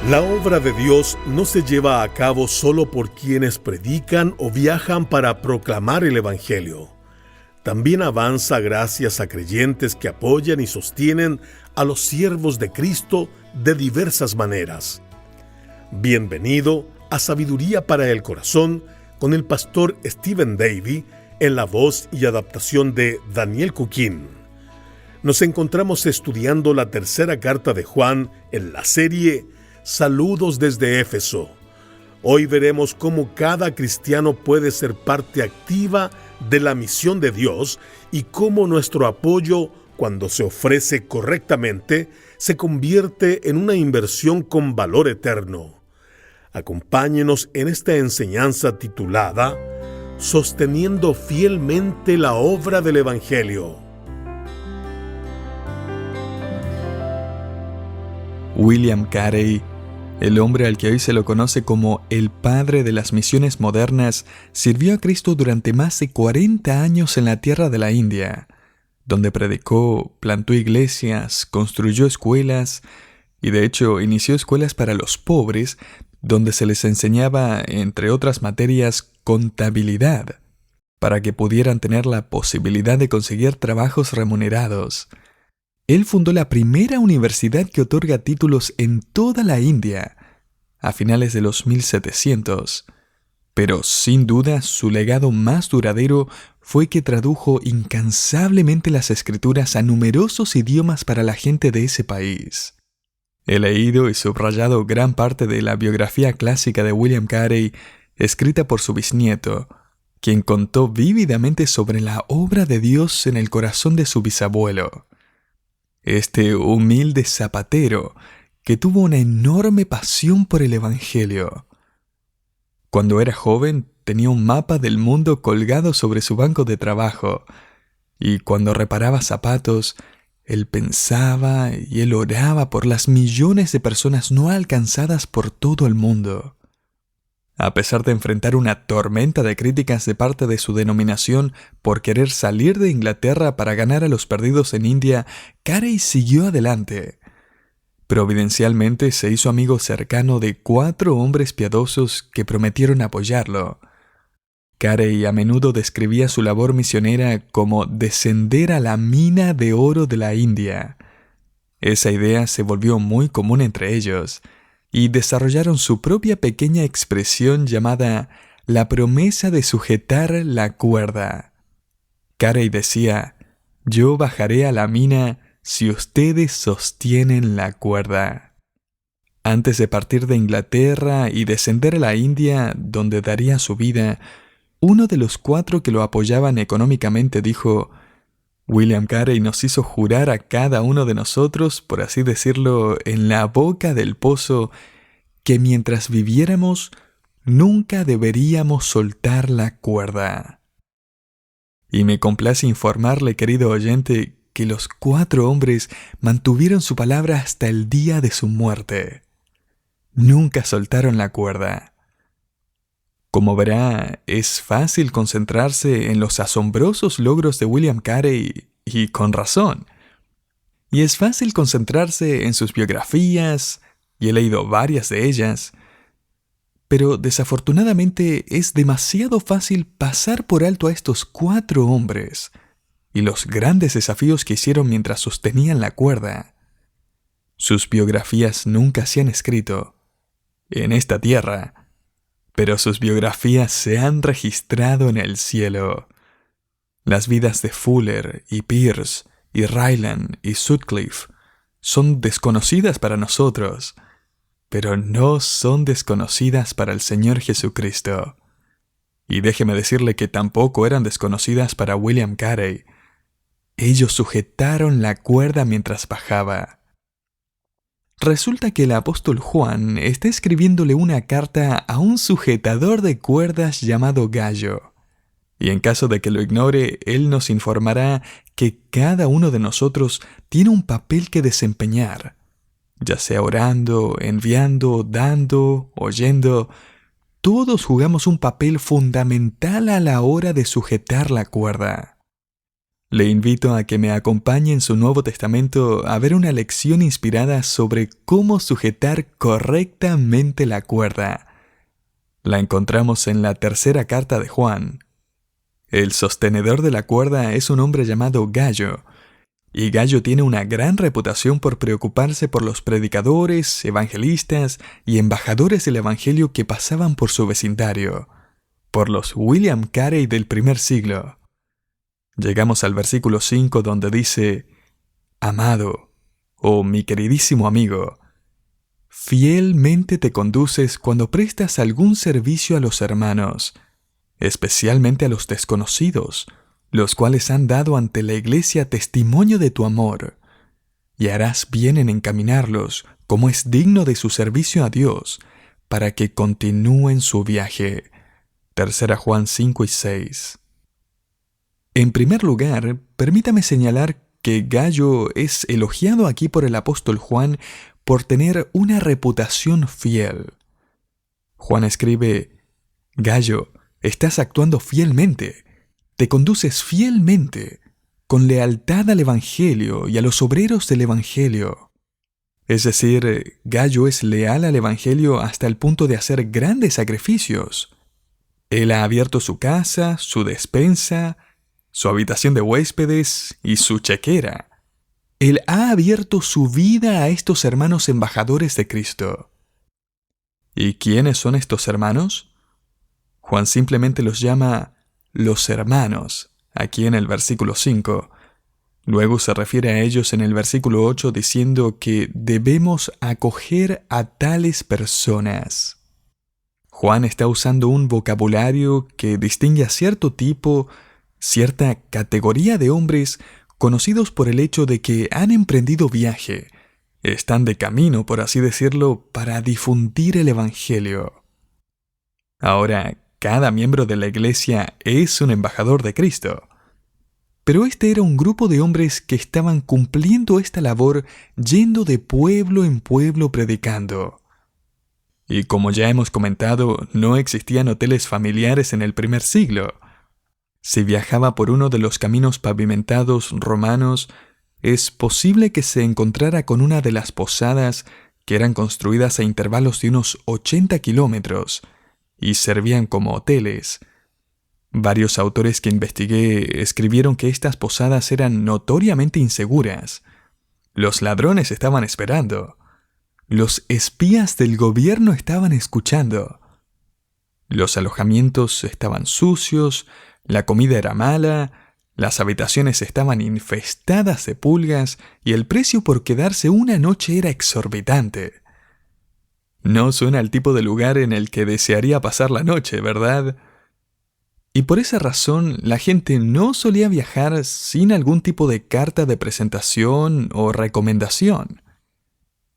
La obra de Dios no se lleva a cabo solo por quienes predican o viajan para proclamar el Evangelio. También avanza gracias a creyentes que apoyan y sostienen a los siervos de Cristo de diversas maneras. Bienvenido a Sabiduría para el Corazón con el pastor Stephen Davey en la voz y adaptación de Daniel Cuquín. Nos encontramos estudiando la tercera carta de Juan en la serie Saludos desde Éfeso. Hoy veremos cómo cada cristiano puede ser parte activa de la misión de Dios y cómo nuestro apoyo, cuando se ofrece correctamente, se convierte en una inversión con valor eterno. Acompáñenos en esta enseñanza titulada Sosteniendo fielmente la obra del Evangelio. William Carey, el hombre al que hoy se lo conoce como el padre de las misiones modernas, sirvió a Cristo durante más de 40 años en la tierra de la India, donde predicó, plantó iglesias, construyó escuelas y de hecho inició escuelas para los pobres, donde se les enseñaba, entre otras materias, contabilidad, para que pudieran tener la posibilidad de conseguir trabajos remunerados. Él fundó la primera universidad que otorga títulos en toda la India, a finales de los 1700. Pero sin duda su legado más duradero fue que tradujo incansablemente las escrituras a numerosos idiomas para la gente de ese país. He leído y subrayado gran parte de la biografía clásica de William Carey, escrita por su bisnieto, quien contó vívidamente sobre la obra de Dios en el corazón de su bisabuelo. Este humilde zapatero que tuvo una enorme pasión por el Evangelio. Cuando era joven tenía un mapa del mundo colgado sobre su banco de trabajo, y cuando reparaba zapatos, él pensaba y él oraba por las millones de personas no alcanzadas por todo el mundo. A pesar de enfrentar una tormenta de críticas de parte de su denominación por querer salir de Inglaterra para ganar a los perdidos en India, Carey siguió adelante. Providencialmente se hizo amigo cercano de 4 hombres piadosos que prometieron apoyarlo. Carey a menudo describía su labor misionera como descender a la mina de oro de la India. Esa idea se volvió muy común entre ellos, y desarrollaron su propia pequeña expresión llamada la promesa de sujetar la cuerda. Carey decía, «Yo bajaré a la mina si ustedes sostienen la cuerda». Antes de partir de Inglaterra y descender a la India, donde daría su vida, uno de los 4 que lo apoyaban económicamente dijo, «William Carey nos hizo jurar a cada uno de nosotros, por así decirlo, en la boca del pozo, que mientras viviéramos, nunca deberíamos soltar la cuerda». Y me complace informarle, querido oyente, que los 4 hombres mantuvieron su palabra hasta el día de su muerte. Nunca soltaron la cuerda. Como verá, es fácil concentrarse en los asombrosos logros de William Carey, y con razón. Y es fácil concentrarse en sus biografías, y he leído varias de ellas, pero desafortunadamente es demasiado fácil pasar por alto a estos 4 hombres y los grandes desafíos que hicieron mientras sostenían la cuerda. Sus biografías nunca se han escrito en esta tierra, pero sus biografías se han registrado en el cielo. Las vidas de Fuller y Pierce y Ryland y Sutcliffe son desconocidas para nosotros, pero no son desconocidas para el Señor Jesucristo. Y déjeme decirle que tampoco eran desconocidas para William Carey. Ellos sujetaron la cuerda mientras bajaba. Resulta que el apóstol Juan está escribiéndole una carta a un sujetador de cuerdas llamado Gallo. Y en caso de que lo ignore, él nos informará que cada uno de nosotros tiene un papel que desempeñar, ya sea orando, enviando, dando, oyendo. Todos jugamos un papel fundamental a la hora de sujetar la cuerda. Le invito a que me acompañe en su Nuevo Testamento a ver una lección inspirada sobre cómo sujetar correctamente la cuerda. La encontramos en la tercera carta de Juan. El sostenedor de la cuerda es un hombre llamado Gallo, y Gallo tiene una gran reputación por preocuparse por los predicadores, evangelistas y embajadores del Evangelio que pasaban por su vecindario, por los William Carey del primer siglo. Llegamos al versículo 5 donde dice: Amado, o mi queridísimo amigo, fielmente te conduces cuando prestas algún servicio a los hermanos, especialmente a los desconocidos, los cuales han dado ante la iglesia testimonio de tu amor, y harás bien en encaminarlos como es digno de su servicio a Dios, para que continúen su viaje. 3 Juan 5 y 6. En primer lugar, permítame señalar que Gallo es elogiado aquí por el apóstol Juan por tener una reputación fiel. Juan escribe: Gallo, estás actuando fielmente, te conduces fielmente, con lealtad al Evangelio y a los obreros del Evangelio. Es decir, Gallo es leal al Evangelio hasta el punto de hacer grandes sacrificios. Él ha abierto su casa, su despensa, su habitación de huéspedes y su chequera. Él ha abierto su vida a estos hermanos embajadores de Cristo. ¿Y quiénes son estos hermanos? Juan simplemente los llama los hermanos, aquí en el versículo 5. Luego se refiere a ellos en el versículo 8 diciendo que debemos acoger a tales personas. Juan está usando un vocabulario que distingue a cierto tipo, cierta categoría de hombres conocidos por el hecho de que han emprendido viaje, están de camino, por así decirlo, para difundir el Evangelio. Ahora, cada miembro de la iglesia es un embajador de Cristo. Pero este era un grupo de hombres que estaban cumpliendo esta labor yendo de pueblo en pueblo predicando. Y como ya hemos comentado, no existían hoteles familiares en el primer siglo. Si viajaba por uno de los caminos pavimentados romanos, es posible que se encontrara con una de las posadas que eran construidas a intervalos de unos 80 kilómetros y servían como hoteles. Varios autores que investigué escribieron que estas posadas eran notoriamente inseguras. Los ladrones estaban esperando. Los espías del gobierno estaban escuchando. Los alojamientos estaban sucios, la comida era mala, las habitaciones estaban infestadas de pulgas y el precio por quedarse una noche era exorbitante. No suena al tipo de lugar en el que desearía pasar la noche, ¿verdad? Y por esa razón la gente no solía viajar sin algún tipo de carta de presentación o recomendación.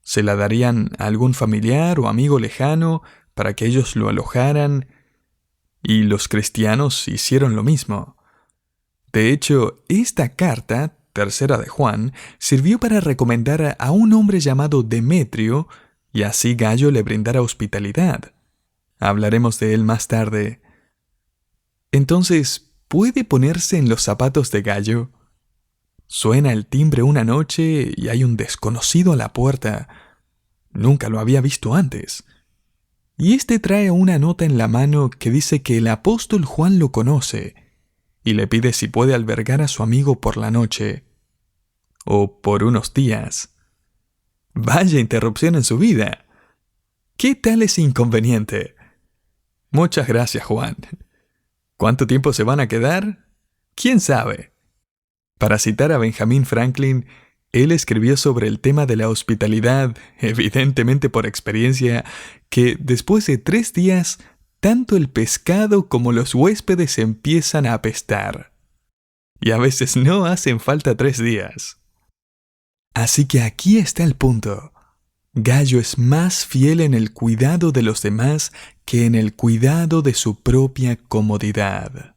Se la darían a algún familiar o amigo lejano para que ellos lo alojaran, y los cristianos hicieron lo mismo. De hecho, esta carta, 3 de Juan, sirvió para recomendar a un hombre llamado Demetrio, y así Gallo le brindara hospitalidad. Hablaremos de él más tarde. Entonces, ¿puede ponerse en los zapatos de Gallo? Suena el timbre una noche y hay un desconocido a la puerta. Nunca lo había visto antes. Y este trae una nota en la mano que dice que el apóstol Juan lo conoce y le pide si puede albergar a su amigo por la noche o por unos días. Vaya interrupción en su vida. ¿Qué tal ese inconveniente? Muchas gracias, Juan. ¿Cuánto tiempo se van a quedar? ¿Quién sabe? Para citar a Benjamin Franklin, él escribió sobre el tema de la hospitalidad, evidentemente por experiencia, que después de 3 días, tanto el pescado como los huéspedes empiezan a apestar. Y a veces no hacen falta 3 días. Así que aquí está el punto. Gallo es más fiel en el cuidado de los demás que en el cuidado de su propia comodidad.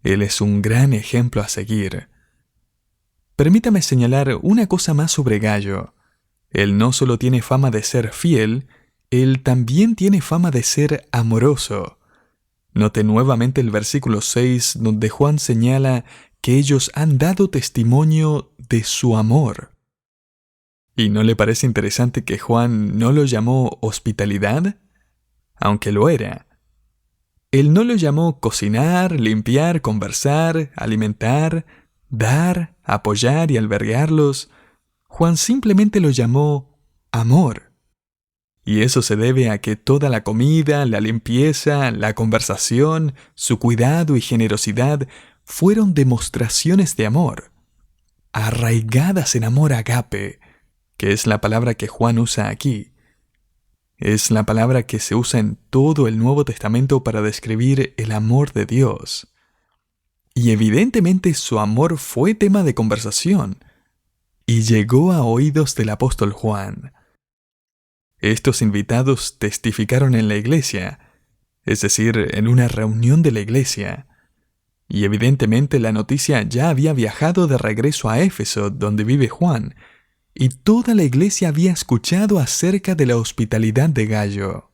Él es un gran ejemplo a seguir. Permítame señalar una cosa más sobre Gallo. Él no solo tiene fama de ser fiel, él también tiene fama de ser amoroso. Note nuevamente el versículo 6, donde Juan señala que ellos han dado testimonio de su amor. ¿Y no le parece interesante que Juan no lo llamó hospitalidad? Aunque lo era. Él no lo llamó cocinar, limpiar, conversar, alimentar, dar, apoyar y albergarlos. Juan simplemente lo llamó amor. Y eso se debe a que toda la comida, la limpieza, la conversación, su cuidado y generosidad fueron demostraciones de amor, arraigadas en amor agape, que es la palabra que Juan usa aquí. Es la palabra que se usa en todo el Nuevo Testamento para describir el amor de Dios. Y evidentemente su amor fue tema de conversación y llegó a oídos del apóstol Juan. Estos invitados testificaron en la iglesia, es decir, en una reunión de la iglesia. Y evidentemente la noticia ya había viajado de regreso a Éfeso, donde vive Juan, y toda la iglesia había escuchado acerca de la hospitalidad de Gayo.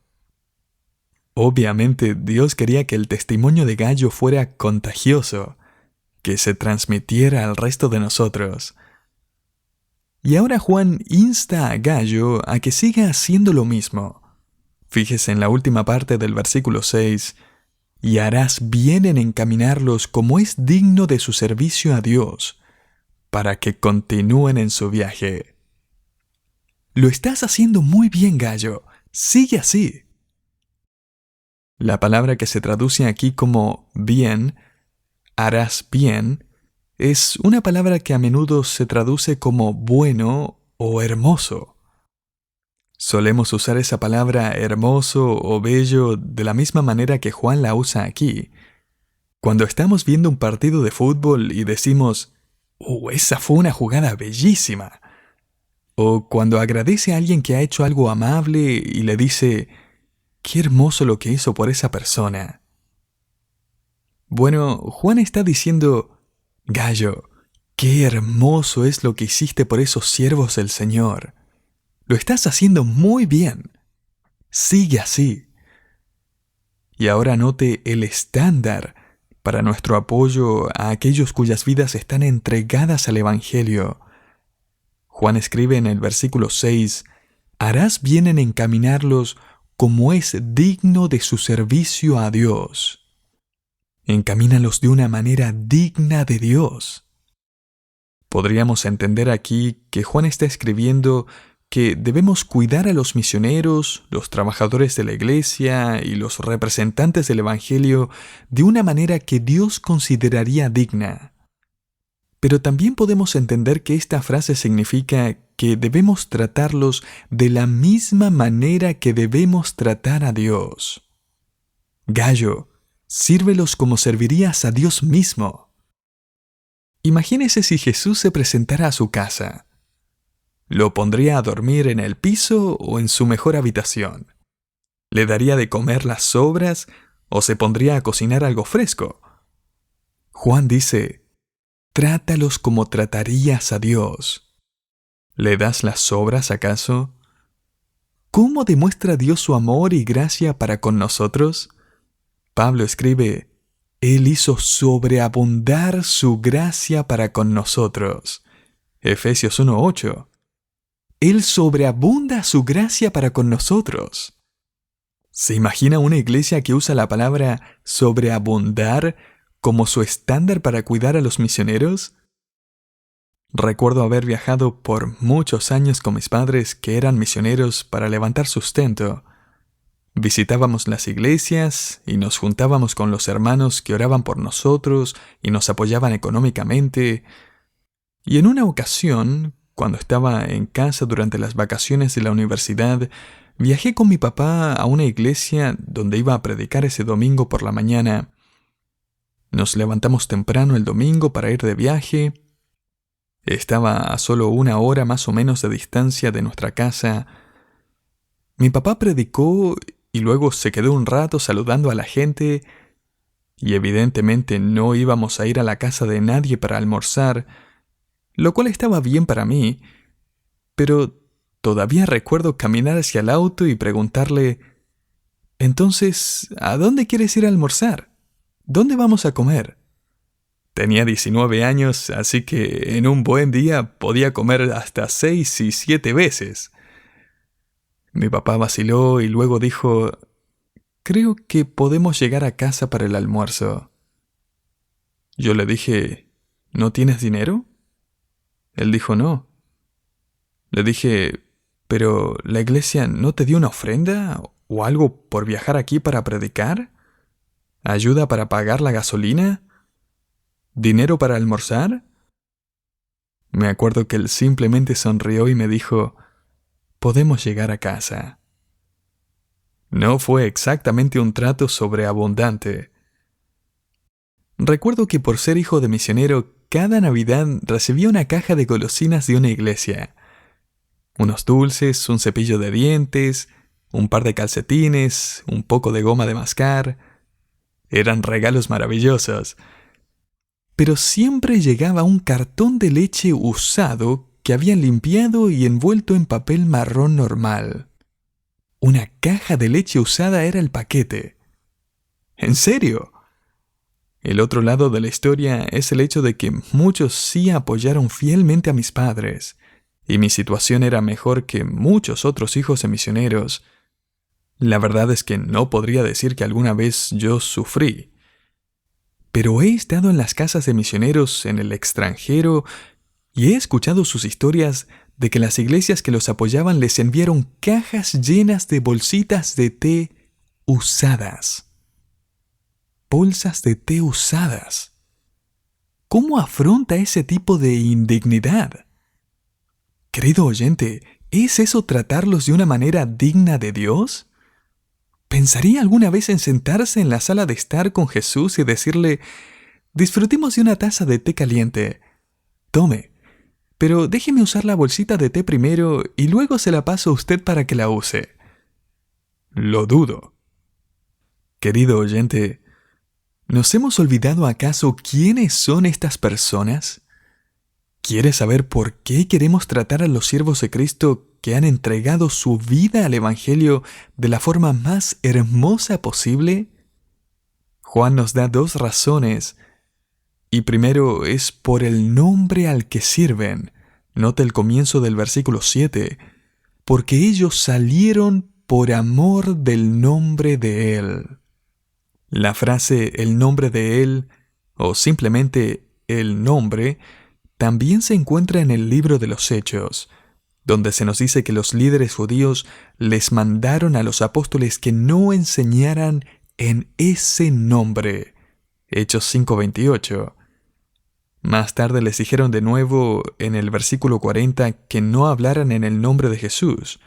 Obviamente Dios quería que el testimonio de Gayo fuera contagioso, que se transmitiera al resto de nosotros. Y ahora Juan insta a Gayo a que siga haciendo lo mismo. Fíjese en la última parte del versículo 6, y harás bien en encaminarlos como es digno de su servicio a Dios, para que continúen en su viaje. Lo estás haciendo muy bien, Gayo. Sigue así. La palabra que se traduce aquí como bien, harás bien, es una palabra que a menudo se traduce como bueno o hermoso. Solemos usar esa palabra hermoso o bello de la misma manera que Juan la usa aquí. Cuando estamos viendo un partido de fútbol y decimos, esa fue una jugada bellísima. O cuando agradece a alguien que ha hecho algo amable y le dice, qué hermoso lo que hizo por esa persona. Bueno, Juan está diciendo, Gayo, qué hermoso es lo que hiciste por esos siervos del Señor. Lo estás haciendo muy bien. Sigue así. Y ahora note el estándar para nuestro apoyo a aquellos cuyas vidas están entregadas al Evangelio. Juan escribe en el versículo 6, harás bien en encaminarlos como es digno de su servicio a Dios. Encamínalos de una manera digna de Dios. Podríamos entender aquí que Juan está escribiendo que debemos cuidar a los misioneros, los trabajadores de la iglesia y los representantes del Evangelio de una manera que Dios consideraría digna. Pero también podemos entender que esta frase significa que debemos tratarlos de la misma manera que debemos tratar a Dios. Gayo, sírvelos como servirías a Dios mismo. Imagínese si Jesús se presentara a su casa. ¿Lo pondría a dormir en el piso o en su mejor habitación? ¿Le daría de comer las sobras o se pondría a cocinar algo fresco? Juan dice, trátalos como tratarías a Dios. ¿Le das las sobras acaso? ¿Cómo demuestra Dios su amor y gracia para con nosotros? Pablo escribe, Él hizo sobreabundar su gracia para con nosotros. Efesios 1:8. Él sobreabunda su gracia para con nosotros. ¿Se imagina una iglesia que usa la palabra sobreabundar como su estándar para cuidar a los misioneros? Recuerdo haber viajado por muchos años con mis padres que eran misioneros para levantar sustento. Visitábamos las iglesias y nos juntábamos con los hermanos que oraban por nosotros y nos apoyaban económicamente. Y en una ocasión, cuando estaba en casa durante las vacaciones de la universidad, viajé con mi papá a una iglesia donde iba a predicar ese domingo por la mañana. Nos levantamos temprano el domingo para ir de viaje. Estaba a solo 1 hora más o menos de distancia de nuestra casa. Mi papá predicó y luego se quedó un rato saludando a la gente, y evidentemente no íbamos a ir a la casa de nadie para almorzar, lo cual estaba bien para mí, pero todavía recuerdo caminar hacia el auto y preguntarle, «Entonces, ¿a dónde quieres ir a almorzar? ¿Dónde vamos a comer?» Tenía 19 años, así que en un buen día podía comer hasta 6 y 7 veces. Mi papá vaciló y luego dijo: «Creo que podemos llegar a casa para el almuerzo». Yo le dije: «¿No tienes dinero?». Él dijo: «No». Le dije: «¿Pero la iglesia no te dio una ofrenda o algo por viajar aquí para predicar? ¿Ayuda para pagar la gasolina? ¿Dinero para almorzar?». Me acuerdo que él simplemente sonrió y me dijo: «Podemos llegar a casa». No fue exactamente un trato sobreabundante. Recuerdo que por ser hijo de misionero, cada Navidad recibía una caja de golosinas de una iglesia. Unos dulces, un cepillo de dientes, un par de calcetines, un poco de goma de mascar. Eran regalos maravillosos. Pero siempre llegaba un cartón de leche usado que habían limpiado y envuelto en papel marrón normal. Una caja de leche usada era el paquete. ¿En serio? El otro lado de la historia es el hecho de que muchos sí apoyaron fielmente a mis padres, y mi situación era mejor que muchos otros hijos de misioneros. La verdad es que no podría decir que alguna vez yo sufrí. Pero he estado en las casas de misioneros en el extranjero y he escuchado sus historias de que las iglesias que los apoyaban les enviaron cajas llenas de bolsitas de té usadas. Bolsas de té usadas. ¿Cómo afronta ese tipo de indignidad? Querido oyente, ¿es eso tratarlos de una manera digna de Dios? ¿Pensaría alguna vez en sentarse en la sala de estar con Jesús y decirle: «Disfrutemos de una taza de té caliente. Tome, pero déjeme usar la bolsita de té primero y luego se la paso a usted para que la use»? Lo dudo. Querido oyente, ¿nos hemos olvidado acaso quiénes son estas personas? ¿Quieres saber por qué queremos tratar a los siervos de Cristo que han entregado su vida al Evangelio de la forma más hermosa posible? Juan nos da 2 razones. Y primero es por el nombre al que sirven. Nota el comienzo del versículo 7. Porque ellos salieron por amor del nombre de Él. La frase «el nombre de Él» o simplemente «el nombre» también se encuentra en el libro de los Hechos, donde se nos dice que los líderes judíos les mandaron a los apóstoles que no enseñaran en ese nombre. Hechos 5:28. Más tarde les dijeron de nuevo en el versículo 40 que no hablaran en el nombre de Jesús.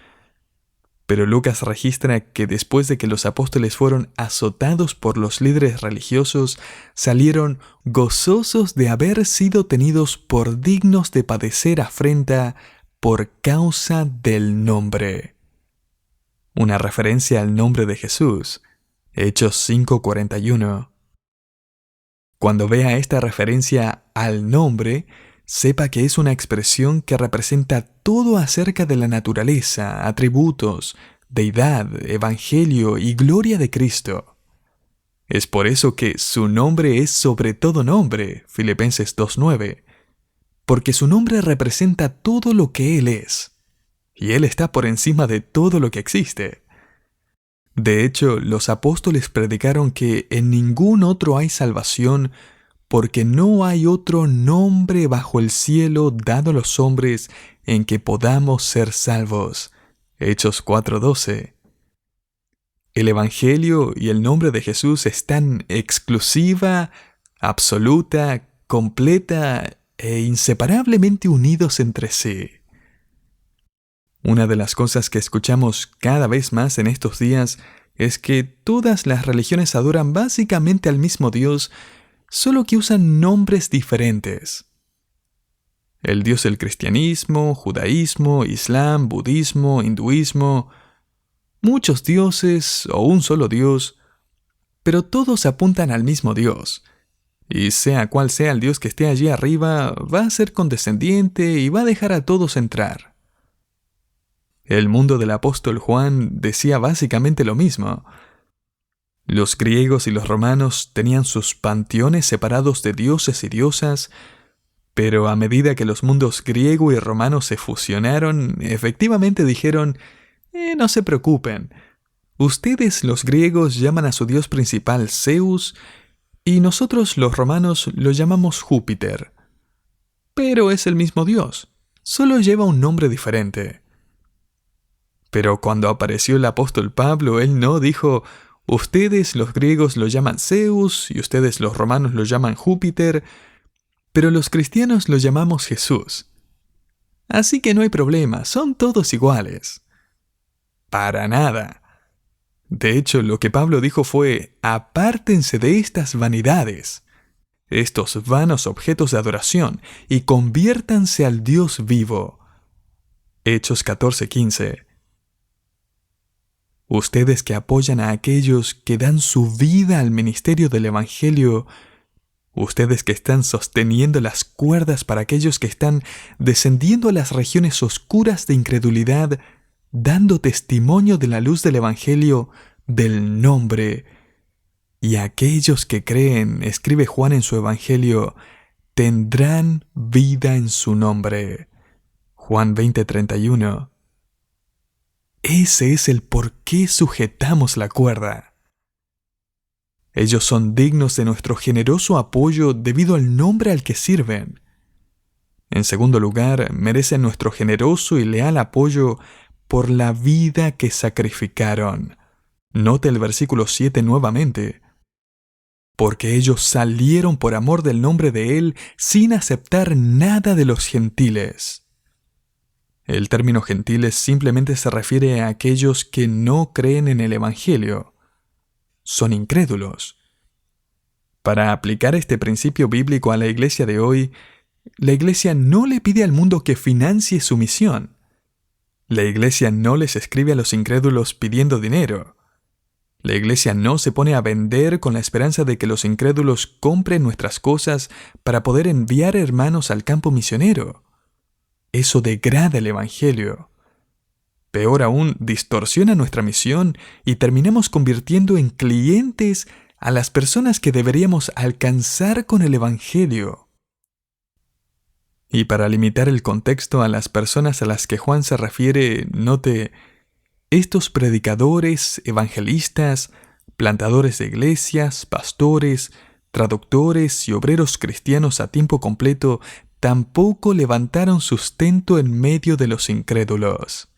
Pero Lucas registra que después de que los apóstoles fueron azotados por los líderes religiosos, salieron gozosos de haber sido tenidos por dignos de padecer afrenta por causa del nombre. Una referencia al nombre de Jesús. Hechos 5:41. Cuando vea esta referencia al nombre, sepa que es una expresión que representa todo acerca de la naturaleza, atributos, deidad, evangelio y gloria de Cristo. Es por eso que su nombre es sobre todo nombre, Filipenses 2:9, porque su nombre representa todo lo que Él es, y Él está por encima de todo lo que existe. De hecho, los apóstoles predicaron que en ningún otro hay salvación, porque no hay otro nombre bajo el cielo dado a los hombres en que podamos ser salvos. Hechos 4:12. El Evangelio y el nombre de Jesús están exclusiva, absoluta, completa e inseparablemente unidos entre sí. Una de las cosas que escuchamos cada vez más en estos días es que todas las religiones adoran básicamente al mismo Dios, solo que usan nombres diferentes. El Dios del cristianismo, judaísmo, islam, budismo, hinduismo, muchos dioses o un solo Dios, pero todos apuntan al mismo Dios. Y sea cual sea el Dios que esté allí arriba, va a ser condescendiente y va a dejar a todos entrar. El mundo del apóstol Juan decía básicamente lo mismo. Los griegos y los romanos tenían sus panteones separados de dioses y diosas, pero a medida que los mundos griego y romano se fusionaron, efectivamente dijeron, no se preocupen, ustedes los griegos llaman a su dios principal Zeus y nosotros los romanos lo llamamos Júpiter. Pero es el mismo dios, solo lleva un nombre diferente. Pero cuando apareció el apóstol Pablo, él no dijo, ustedes los griegos lo llaman Zeus y ustedes los romanos lo llaman Júpiter, pero los cristianos lo llamamos Jesús. Así que no hay problema, son todos iguales. Para nada. De hecho, lo que Pablo dijo fue, apártense de estas vanidades, estos vanos objetos de adoración, y conviértanse al Dios vivo. Hechos 14:15. Ustedes que apoyan a aquellos que dan su vida al ministerio del Evangelio, ustedes que están sosteniendo las cuerdas para aquellos que están descendiendo a las regiones oscuras de incredulidad, dando testimonio de la luz del Evangelio, del nombre, y aquellos que creen, escribe Juan en su Evangelio, tendrán vida en su nombre. Juan 20:31. Ese es el por qué sujetamos la cuerda. Ellos son dignos de nuestro generoso apoyo debido al nombre al que sirven. En segundo lugar, merecen nuestro generoso y leal apoyo por la vida que sacrificaron. Note el versículo 7 nuevamente. Porque ellos salieron por amor del nombre de Él sin aceptar nada de los gentiles. El término gentiles simplemente se refiere a aquellos que no creen en el Evangelio. Son incrédulos. Para aplicar este principio bíblico a la iglesia de hoy, la iglesia no le pide al mundo que financie su misión. La iglesia no les escribe a los incrédulos pidiendo dinero. La iglesia no se pone a vender con la esperanza de que los incrédulos compren nuestras cosas para poder enviar hermanos al campo misionero. Eso degrada el Evangelio. Peor aún, distorsiona nuestra misión y terminamos convirtiendo en clientes a las personas que deberíamos alcanzar con el Evangelio. Y para limitar el contexto a las personas a las que Juan se refiere, note, estos predicadores, evangelistas, plantadores de iglesias, pastores, traductores y obreros cristianos a tiempo completo tampoco levantaron sustento en medio de los incrédulos.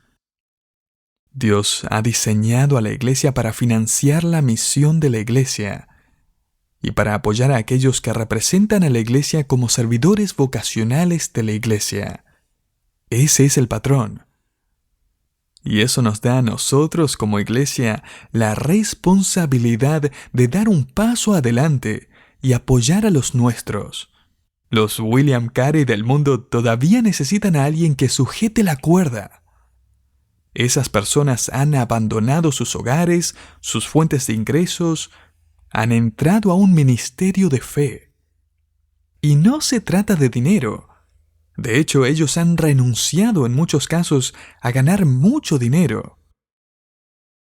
Dios ha diseñado a la iglesia para financiar la misión de la iglesia y para apoyar a aquellos que representan a la iglesia como servidores vocacionales de la iglesia. Ese es el patrón. Y eso nos da a nosotros como iglesia la responsabilidad de dar un paso adelante y apoyar a los nuestros. Los William Carey del mundo todavía necesitan a alguien que sujete la cuerda. Esas personas han abandonado sus hogares, sus fuentes de ingresos, han entrado a un ministerio de fe. Y no se trata de dinero. De hecho, ellos han renunciado en muchos casos a ganar mucho dinero.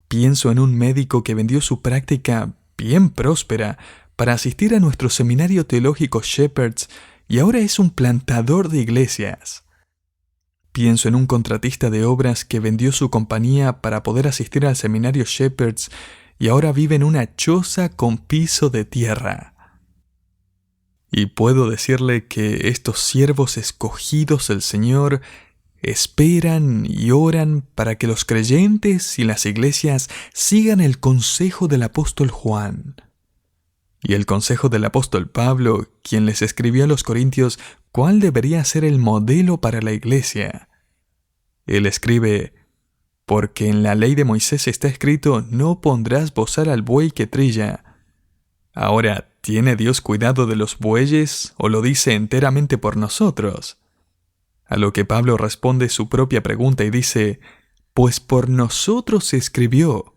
Pienso en un médico que vendió su práctica bien próspera para asistir a nuestro seminario teológico Shepherds y ahora es un plantador de iglesias. Pienso en un contratista de obras que vendió su compañía para poder asistir al seminario Shepherds y ahora vive en una choza con piso de tierra. Y puedo decirle que estos siervos escogidos del Señor esperan y oran para que los creyentes y las iglesias sigan el consejo del apóstol Juan. Y el consejo del apóstol Pablo, quien les escribió a los Corintios cuál debería ser el modelo para la iglesia. Él escribe, porque en la ley de Moisés está escrito, no pondrás bozar al buey que trilla. Ahora, ¿tiene Dios cuidado de los bueyes o lo dice enteramente por nosotros? A lo que Pablo responde su propia pregunta y dice, pues por nosotros se escribió.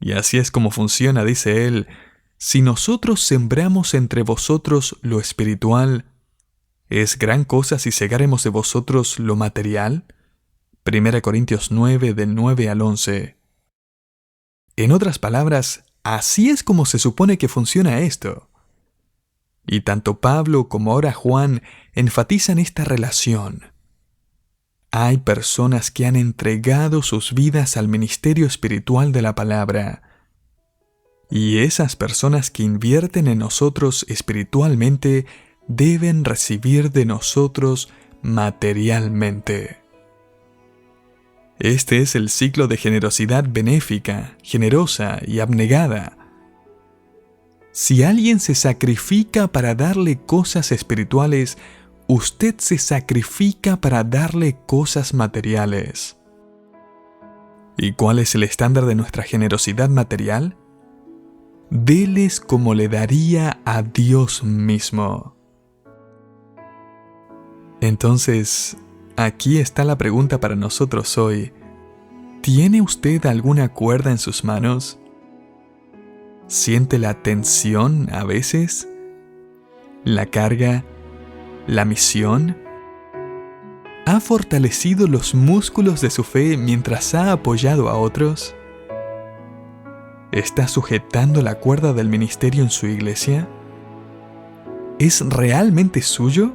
Y así es como funciona, dice él, si nosotros sembramos entre vosotros lo espiritual, ¿es gran cosa si segáremos de vosotros lo material? 1 Corintios 9, del 9 al 11. En otras palabras, así es como se supone que funciona esto. Y tanto Pablo como ahora Juan enfatizan esta relación. Hay personas que han entregado sus vidas al ministerio espiritual de la palabra. Y esas personas que invierten en nosotros espiritualmente deben recibir de nosotros materialmente. Este es el ciclo de generosidad benéfica, generosa y abnegada. Si alguien se sacrifica para darle cosas espirituales, usted se sacrifica para darle cosas materiales. ¿Y cuál es el estándar de nuestra generosidad material? Déles como le daría a Dios mismo. Entonces, aquí está la pregunta para nosotros hoy. ¿Tiene usted alguna cuerda en sus manos? ¿Siente la tensión a veces? ¿La carga? ¿La misión? ¿Ha fortalecido los músculos de su fe mientras ha apoyado a otros? ¿Está sujetando la cuerda del ministerio en su iglesia? ¿Es realmente suyo?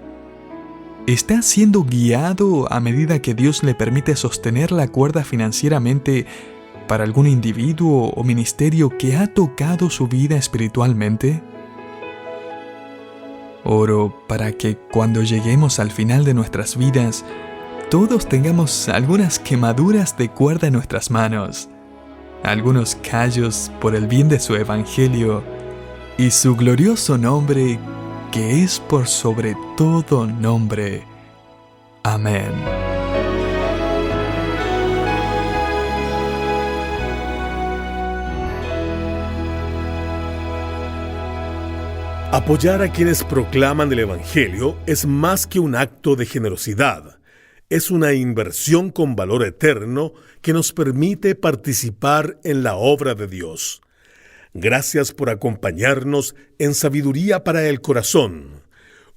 ¿Está siendo guiado a medida que Dios le permite sostener la cuerda financieramente para algún individuo o ministerio que ha tocado su vida espiritualmente? Oro para que cuando lleguemos al final de nuestras vidas, todos tengamos algunas quemaduras de cuerda en nuestras manos, algunos callos por el bien de su evangelio y su glorioso nombre, que es por sobre todo nombre. Amén. Apoyar a quienes proclaman el Evangelio es más que un acto de generosidad. Es una inversión con valor eterno que nos permite participar en la obra de Dios. Gracias por acompañarnos en Sabiduría para el Corazón,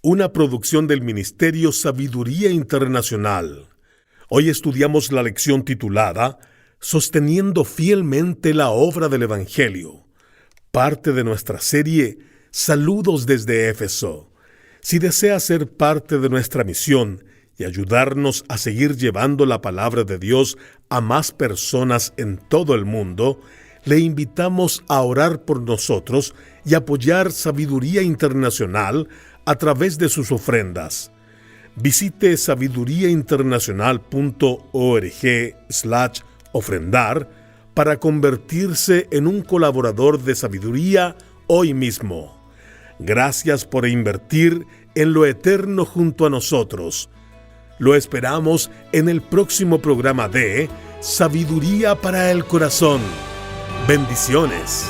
una producción del Ministerio Sabiduría Internacional. Hoy estudiamos la lección titulada Sosteniendo fielmente la obra del Evangelio, parte de nuestra serie Saludos desde Éfeso. Si desea ser parte de nuestra misión y ayudarnos a seguir llevando la palabra de Dios a más personas en todo el mundo, le invitamos a orar por nosotros y apoyar Sabiduría Internacional a través de sus ofrendas. Visite sabiduriainternacional.org/ofrendar para convertirse en un colaborador de Sabiduría hoy mismo. Gracias por invertir en lo eterno junto a nosotros. Lo esperamos en el próximo programa de Sabiduría para el Corazón. Bendiciones.